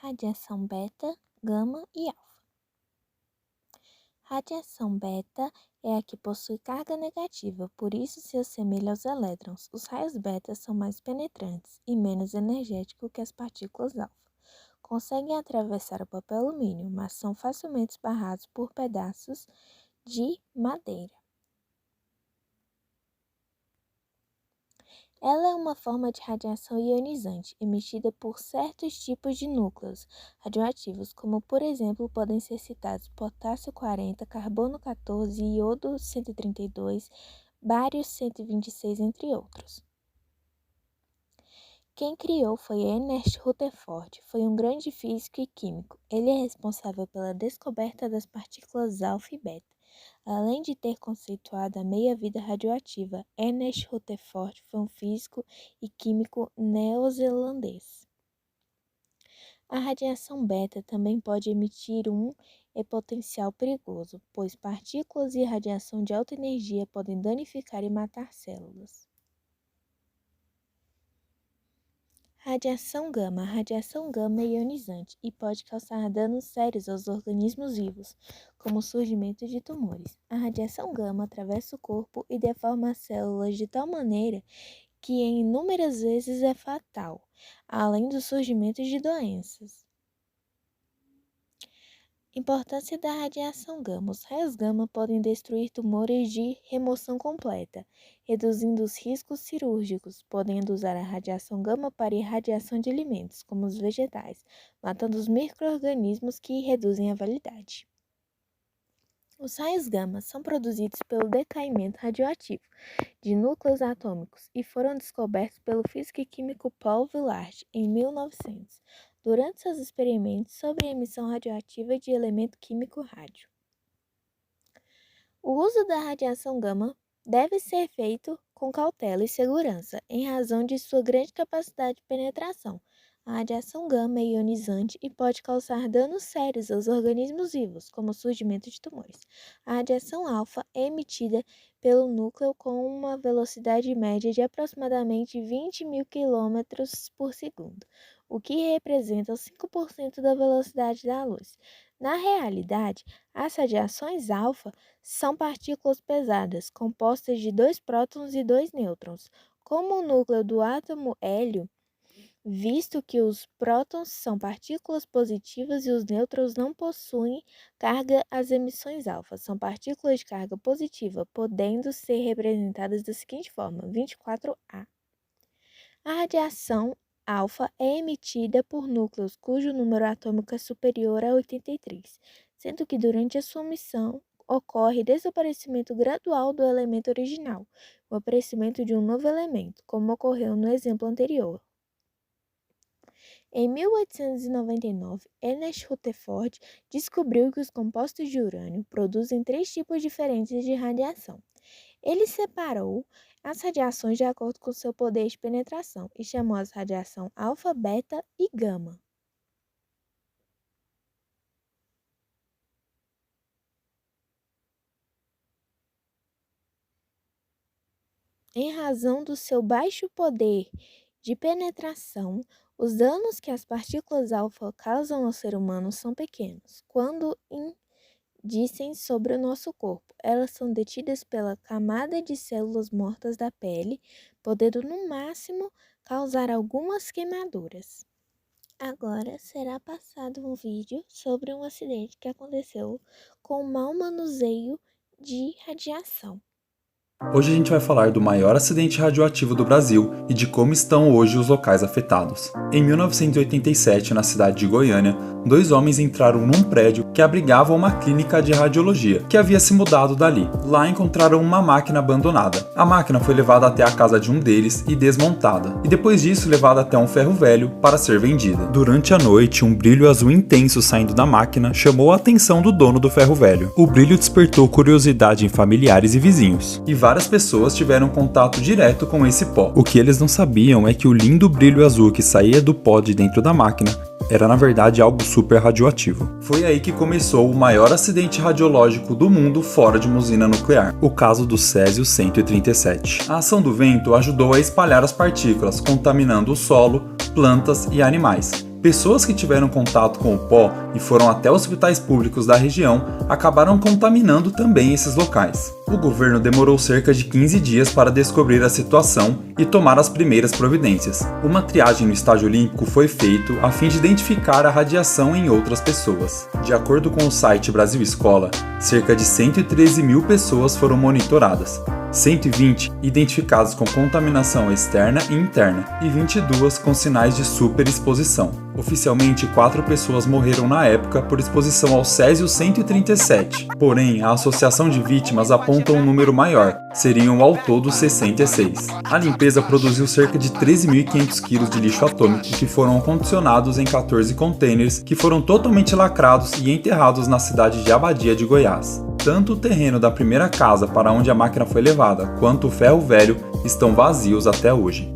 Radiação beta, gama e alfa. Radiação beta é a que possui carga negativa, por isso se assemelha aos elétrons. Os raios beta são mais penetrantes e menos energéticos que as partículas alfa. Conseguem atravessar o papel alumínio, mas são facilmente esbarrados por pedaços de madeira. Ela é uma forma de radiação ionizante emitida por certos tipos de núcleos radioativos, como, por exemplo, podem ser citados potássio 40, carbono 14, iodo 132, bário 126, entre outros. Quem criou foi Ernest Rutherford, foi um grande físico e químico. Ele é responsável pela descoberta das partículas alfa e beta. Além de ter conceituado a meia-vida radioativa, Ernest Rutherford foi um físico e químico neozelandês. A radiação beta também pode emitir potencial perigoso, pois partículas e radiação de alta energia podem danificar e matar células. Radiação gama. A radiação gama é ionizante e pode causar danos sérios aos organismos vivos, como o surgimento de tumores. A radiação gama atravessa o corpo e deforma as células de tal maneira que em inúmeras vezes é fatal, além do surgimento de doenças. Importância da radiação gama. Os raios gama podem destruir tumores de remoção completa, reduzindo os riscos cirúrgicos, podendo usar a radiação gama para irradiação de alimentos, como os vegetais, matando os micro-organismos que reduzem a validade. Os raios gama são produzidos pelo decaimento radioativo de núcleos atômicos e foram descobertos pelo físico e químico Paul Villard em 1900. Durante seus experimentos sobre a emissão radioativa de elemento químico rádio. O uso da radiação gama deve ser feito com cautela e segurança, em razão de sua grande capacidade de penetração. A radiação gama é ionizante e pode causar danos sérios aos organismos vivos, como o surgimento de tumores. A radiação alfa é emitida pelo núcleo com uma velocidade média de aproximadamente 20.000 km por segundo, o que representa 5% da velocidade da luz. Na realidade, as radiações alfa são partículas pesadas, compostas de 2 prótons e 2 nêutrons. Como o núcleo do átomo hélio, visto que os prótons são partículas positivas e os nêutrons não possuem carga, as emissões alfa são partículas de carga positiva, podendo ser representadas da seguinte forma: 24A. A radiação alfa é emitida por núcleos cujo número atômico é superior a 83, sendo que durante a sua emissão ocorre desaparecimento gradual do elemento original, o aparecimento de um novo elemento, como ocorreu no exemplo anterior. Em 1899, Ernest Rutherford descobriu que os compostos de urânio produzem 3 tipos diferentes de radiação. Ele separou as radiações de acordo com seu poder de penetração e chamou as radiação alfa, beta e gama. Em razão do seu baixo poder de penetração, os danos que as partículas alfa causam ao ser humano são pequenos. Quando indicem sobre o nosso corpo, elas são detidas pela camada de células mortas da pele, podendo no máximo causar algumas queimaduras. Agora será passado um vídeo sobre um acidente que aconteceu com o mau manuseio de radiação. Hoje a gente vai falar do maior acidente radioativo do Brasil e de como estão hoje os locais afetados. Em 1987, na cidade de Goiânia, 2 homens entraram num prédio que abrigava uma clínica de radiologia, que havia se mudado dali. Lá encontraram uma máquina abandonada. A máquina foi levada até a casa de um deles e desmontada, e depois disso levada até um ferro velho para ser vendida. Durante a noite, um brilho azul intenso saindo da máquina chamou a atenção do dono do ferro velho. O brilho despertou curiosidade em familiares e vizinhos, e várias pessoas tiveram contato direto com esse pó. O que eles não sabiam é que o lindo brilho azul que saía do pó de dentro da máquina era na verdade algo super radioativo. Foi aí que começou o maior acidente radiológico do mundo fora de uma usina nuclear, o caso do Césio-137. A ação do vento ajudou a espalhar as partículas, contaminando o solo, plantas e animais. Pessoas que tiveram contato com o pó e foram até hospitais públicos da região acabaram contaminando também esses locais. O governo demorou cerca de 15 dias para descobrir a situação e tomar as primeiras providências. Uma triagem no estágio olímpico foi feita a fim de identificar a radiação em outras pessoas. De acordo com o site Brasil Escola, cerca de 113 mil pessoas foram monitoradas. 120 identificados com contaminação externa e interna e 22 com sinais de superexposição. Oficialmente, 4 pessoas morreram na época por exposição ao Césio 137, porém a Associação de Vítimas aponta um número maior, seriam ao todo 66. A limpeza produziu cerca de 13.500 kg de lixo atômico que foram condicionados em 14 containers que foram totalmente lacrados e enterrados na cidade de Abadia de Goiás. Tanto o terreno da primeira casa para onde a máquina foi levada, quanto o ferro velho estão vazios até hoje.